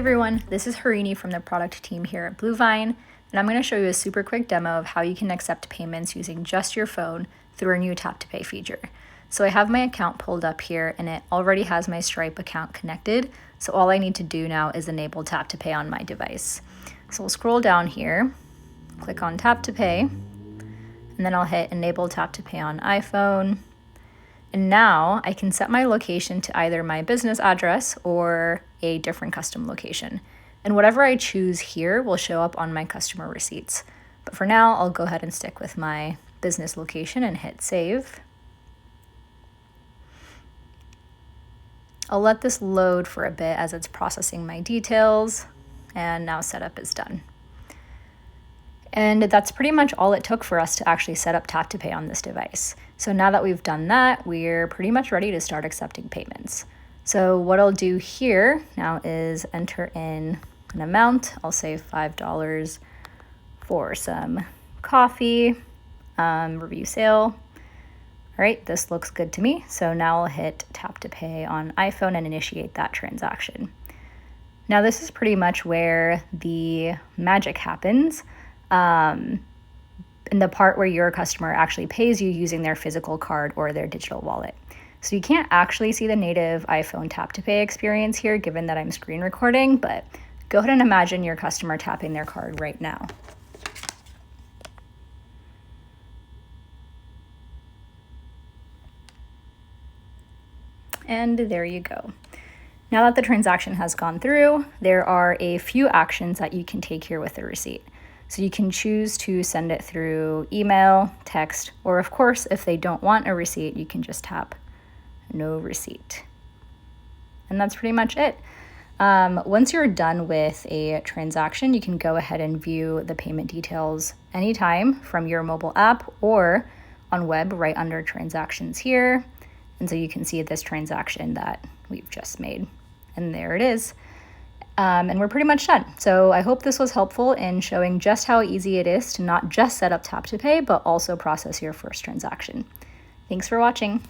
everyone, this is Harini from the product team here at Bluevine, and I'm going to show you a super quick demo of how you can accept payments using just your phone through our new tap to pay feature. So I have my account pulled up here and it already has my Stripe account connected, so all I need to do now is enable tap to pay on my device. So we'll scroll down here, click on tap to pay, and then I'll hit enable tap to pay on iPhone. And now I can set my location to either my business address or a different custom location. And whatever I choose here will show up on my customer receipts. But for now, I'll go ahead and stick with my business location and hit save. I'll let this load for a bit as it's processing my details, and now setup is done. And that's pretty much all it took for us to actually set up tap to pay on this device. So now that we've done that, we're pretty much ready to start accepting payments. So what I'll do here now is enter in an amount. I'll say $5 for some coffee, review sale. All right, this looks good to me. So now I'll hit tap to pay on iPhone and initiate that transaction. Now this is pretty much where the magic happens. In the part where your customer actually pays you using their physical card or their digital wallet. So you can't actually see the native iPhone tap to pay experience here, given that I'm screen recording, but go ahead and imagine your customer tapping their card right now. And there you go. Now that the transaction has gone through, there are a few actions that you can take here with the receipt. So you can choose to send it through email, text, or of course, if they don't want a receipt, you can just tap no receipt. And that's pretty much it. Once you're done with a transaction, you can go ahead and view the payment details anytime from your mobile app or on web right under transactions here. And so you can see this transaction that we've just made. And there it is. And we're pretty much done. So I hope this was helpful in showing just how easy it is to not just set up tap to pay, but also process your first transaction. Thanks for watching.